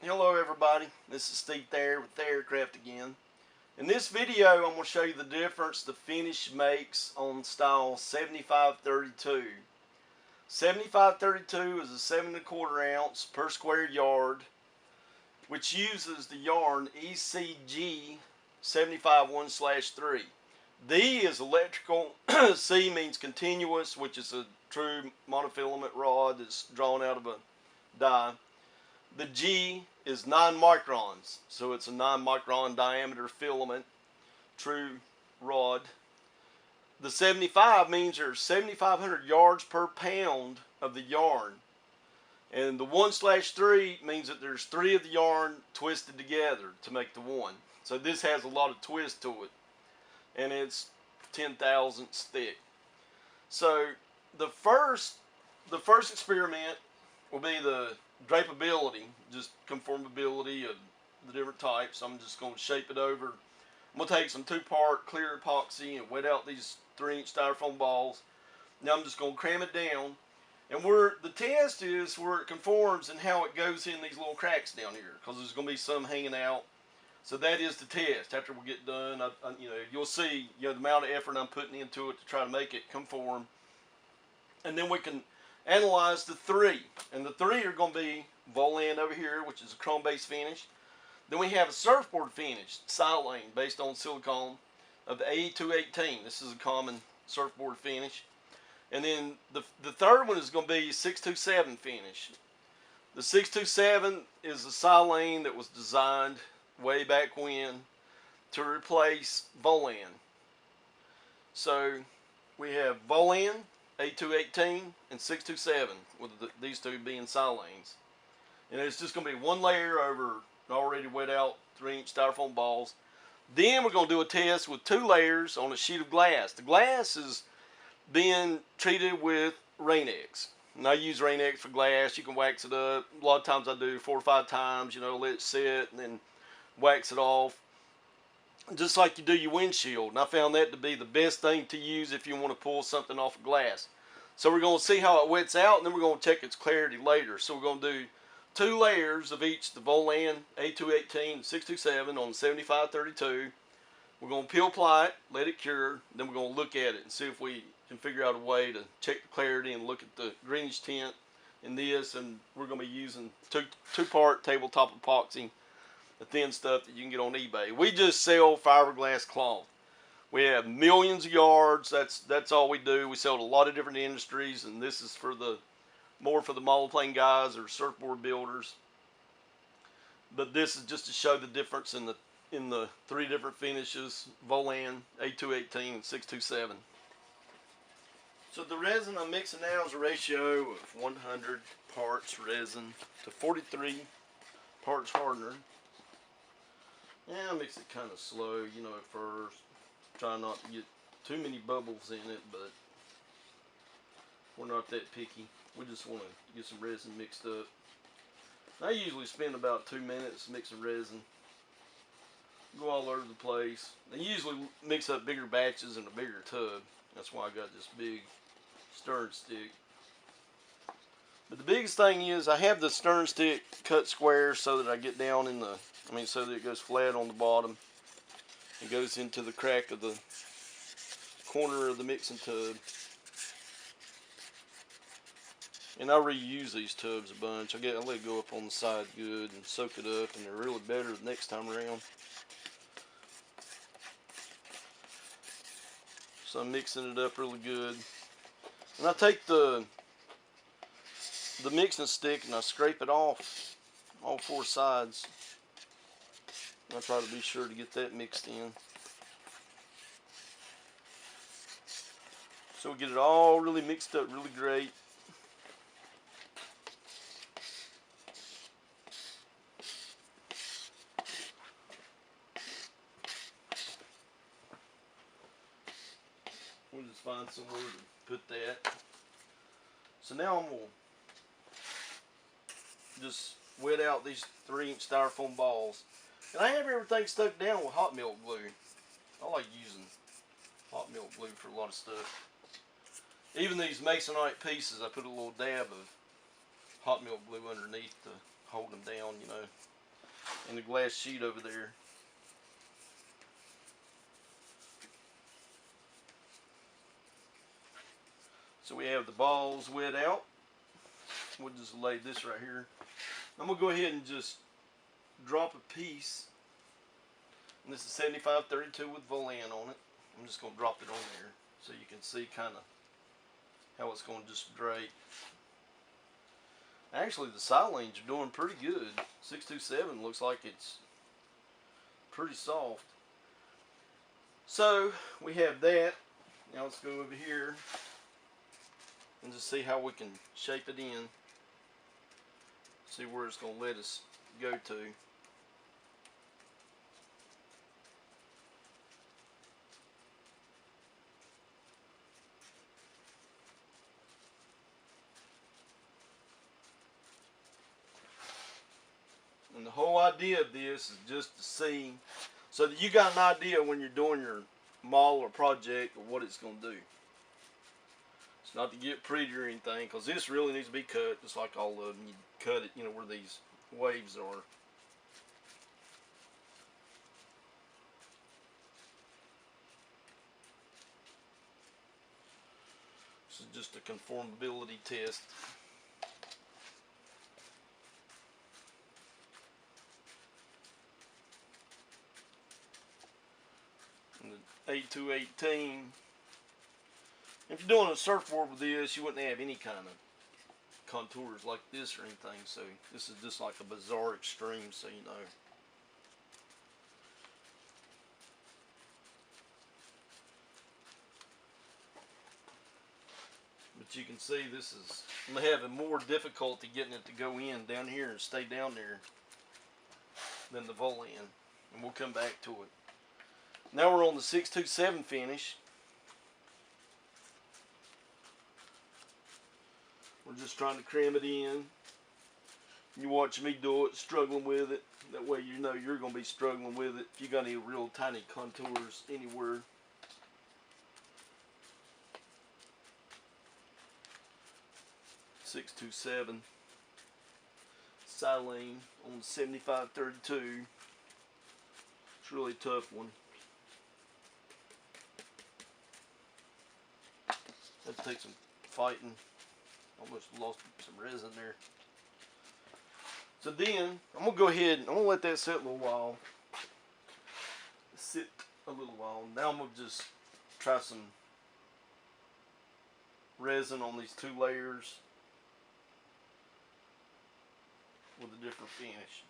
Hello everybody, this is Steve Thayer with Thayercraft again. In this video I'm going to show you the difference the finish makes on style 7532. 7532 is a 7 1/4 ounce per square yard, which uses the yarn ECG 751/3. D is electrical, C means continuous, which is a true monofilament rod that's drawn out of a die. The G is 9 microns, so it's a 9 micron diameter filament, true rod. The 75 means there's 7,500 yards per pound of the yarn. And the 1/3 means that there's 3 of the yarn twisted together to make the 1. So this has a lot of twist to it. And it's 10 thousandths thick. So the first experiment will be the drapeability, just conformability of the different types. I'm just going to shape it over. I'm going to take some 2-part clear epoxy and wet out these 3-inch styrofoam balls. Now I'm just going to cram it down. And where the test is where it conforms and how it goes in these little cracks down here, because there's going to be some hanging out. So that is the test. After we get done, you'll see the amount of effort I'm putting into it to try to make it conform. And then we can analyze the 3. And the 3 are going to be Volan over here, which is a chrome-based finish. Then we have a surfboard finish, silane, based on silicone of the A218. This is a common surfboard finish. And then the third one is going to be 627 finish. The 627 is a silane that was designed way back when to replace Volan. So we have Volan, A218, and 627, with these two being silanes. And it's just going to be one layer over already wet out 3-inch styrofoam balls. Then we're going to do a test with 2 layers on a sheet of glass. The glass is being treated with Rain-X. And I use Rain-X for glass. You can wax it up. A lot of times I do 4 or 5 times, let it sit and then wax it off, just like you do your windshield. And I found that to be the best thing to use if you want to pull something off of glass. So we're going to see how it wets out, and then we're going to check its clarity later. So we're going to do 2 layers of each, the Volan A218 and 627 on 7532. We're going to peel apply it, let it cure, then we're going to look at it and see if we can figure out a way to check the clarity and look at the greenish tint in this. And we're going to be using 2-part tabletop epoxy, the thin stuff that you can get on eBay. We just sell fiberglass cloth. We have millions of yards. That's all we do. We sell to a lot of different industries, and this is for more for the monoplane guys or surfboard builders. But this is just to show the difference in the 3 different finishes: Volan, A218, and 627. So the resin I'm mixing now is a ratio of 100 parts resin to 43 parts hardener. Yeah, I mix it kind of slow, at first. Try not to get too many bubbles in it, but we're not that picky. We just want to get some resin mixed up. I usually spend about 2 minutes mixing resin. Go all over the place. I usually mix up bigger batches in a bigger tub. That's why I got this big stirring stick. But the biggest thing is I have the stirring stick cut square so that I get down in so that it goes flat on the bottom. It goes into the crack of the corner of the mixing tub. And I reuse these tubs a bunch. I let it go up on the side good and soak it up, and they're really better the next time around. So I'm mixing it up really good. And I take the mixing stick and I scrape it off all 4 sides. And I try to be sure to get that mixed in. So we get it all really mixed up really great. We'll just find somewhere to put that. So now I'm going to just wet out these 3-inch styrofoam balls. And I have everything stuck down with hot melt glue. I like using hot melt glue for a lot of stuff. Even these masonite pieces, I put a little dab of hot melt glue underneath the hold them down, you know, and the glass sheet over there. So we have the balls wet out. We'll just lay this right here. I'm gonna go ahead and just drop a piece. And this is 7532 with volan on it. I'm just gonna drop it on there so you can see kind of how it's gonna just drape. Actually, the silanes are doing pretty good. 627 looks like it's pretty soft. So we have that. Now let's go over here and just see how we can shape it in. See where it's going to let us go to. And the whole idea of this is just to see, so that you got an idea when you're doing your model or project or what it's going to do. It's not to get pretty or anything, because this really needs to be cut, just like all of them. You cut it, you know, where these waves are. This is just a conformability test. And the A218. If you're doing a surfboard with this, you wouldn't have any kind of contours like this or anything. So this is just like a bizarre extreme, so you know. But you can see this is, I'm having more difficulty getting it to go in down here and stay down there than the volan. And we'll come back to it. Now we're on the 627 finish. We're just trying to cram it in. You watch me do it, struggling with it. That way you know you're going to be struggling with it. If you got any real tiny contours anywhere. .627 silane on the 7532. It's a really tough one. That takes some fighting. Almost lost some resin there. So then, I'm going to go ahead and I'm going to let that sit a little while. Sit a little while. Now I'm going to just try some resin on these 2 layers with a different finish.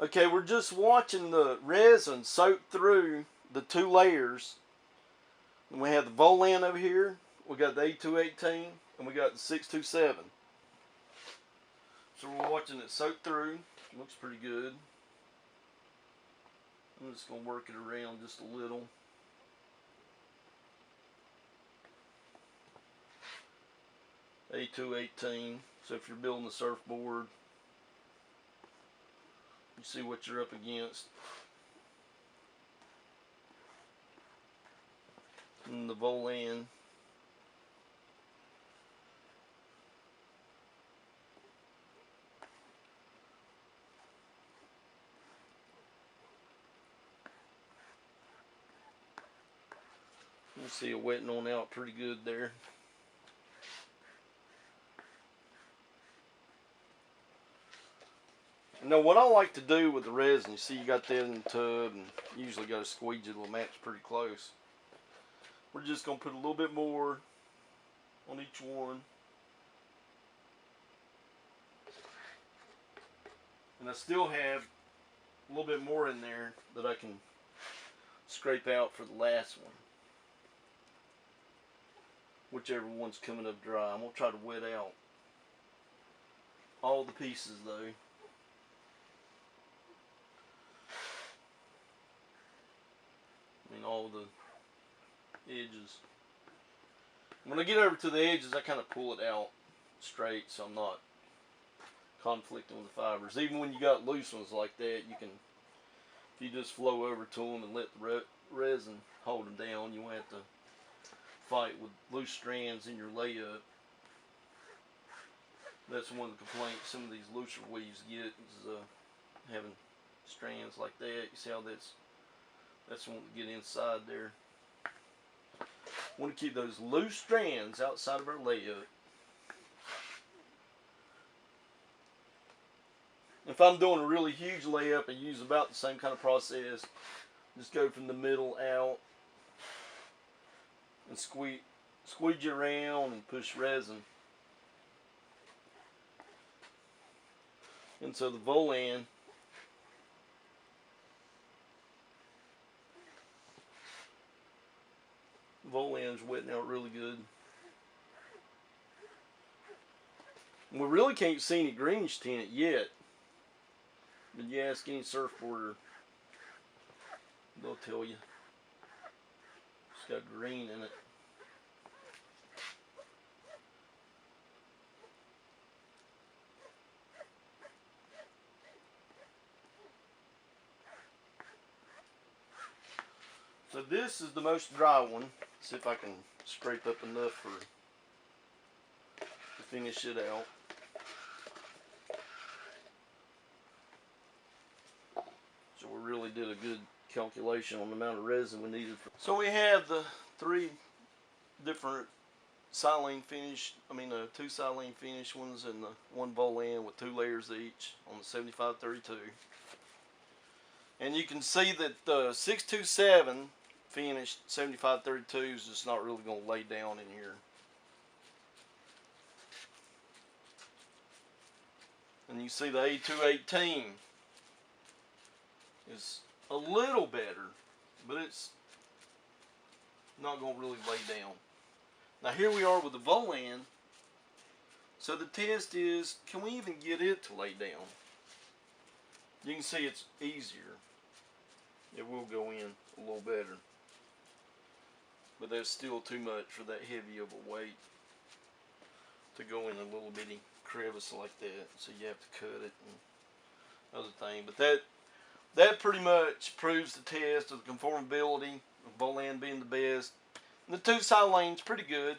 Okay, we're just watching the resin soak through the 2 layers. And we have the volan over here, we got the A218, and we got the 627. So we're watching it soak through. Looks pretty good. I'm just going to work it around just a little. A218. So if you're building a surfboard, you see what you're up against. And the volan. You see it wetting on out pretty good there. Now what I like to do with the resin, you see you got that in the tub and you usually got to squeegee it'll match pretty close. We're just going to put a little bit more on each one. And I still have a little bit more in there that I can scrape out for the last one. Whichever one's coming up dry. I'm going to try to wet out all the pieces though. I mean all the edges. When I get over to the edges, I kind of pull it out straight so I'm not conflicting with the fibers. Even when you got loose ones like that, you can, if you just flow over to them and let the resin hold them down, you won't have to fight with loose strands in your layup. That's one of the complaints some of these looser weaves get is having strands like that. You see how that's wanting to get inside there. Want to keep those loose strands outside of our layup. If I'm doing a really huge layup, I use about the same kind of process. Just go from the middle out and squeeze you around and push resin. And so the volan's wetting out really good. We really can't see any greenish tint yet. But you ask any surfboarder, they'll tell you. It's got green in it. So this is the most dry one. See if I can scrape up enough to finish it out. So we really did a good calculation on the amount of resin we needed. So we have the three different silane finish, two silane finish ones and the one volan with 2 layers each on the 7532. And you can see that the 627 finished 7532 is just not really going to lay down in here. And you see the A218 is a little better, but it's not going to really lay down. Now here we are with the volan. So the test is, can we even get it to lay down? You can see it's easier. It will go in a little better. But that's still too much for that heavy of a weight to go in a little bitty crevice like that. So you have to cut it and other thing. But that pretty much proves the test of the conformability of volan being the best. And the 2 silane's pretty good.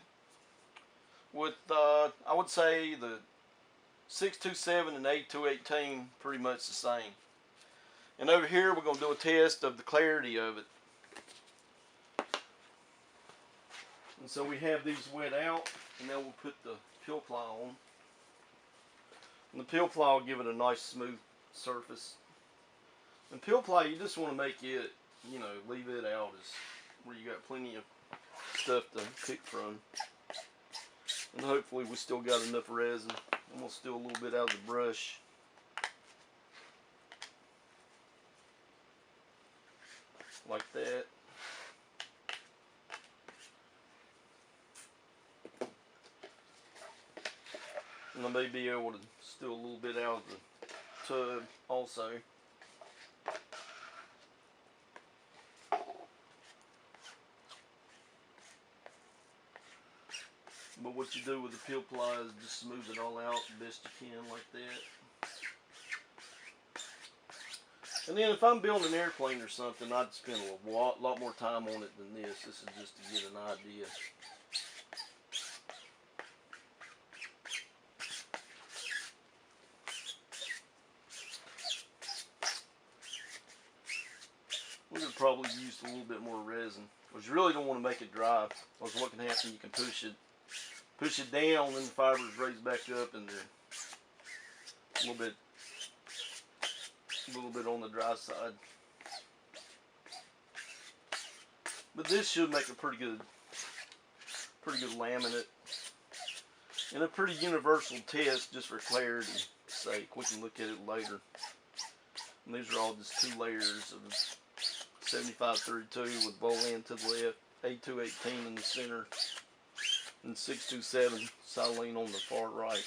With I would say the 627 and A218 pretty much the same. And over here we're going to do a test of the clarity of it. And so we have these wet out, and now we'll put the peel ply on. And the peel ply will give it a nice smooth surface. And peel ply, you just want to make it, leave it out as where you got plenty of stuff to pick from. And hopefully we still got enough resin. I'm going to steal a little bit out of the brush. Like that. And I may be able to steal a little bit out of the tub also. But what you do with the peel ply is just smooth it all out the best you can like that. And then if I'm building an airplane or something, I'd spend a lot more time on it than this. This is just to get an idea. We could probably use a little bit more resin, because you really don't want to make it dry. Because what can happen, you can push it down, and the fibers raise back up, and they're a little bit on the dry side. But this should make a pretty good laminate, and a pretty universal test just for clarity's sake. We can look at it later. And these are all just 2 layers of 7532 with volan to the left, A218 in the center, and 627 silane on the far right.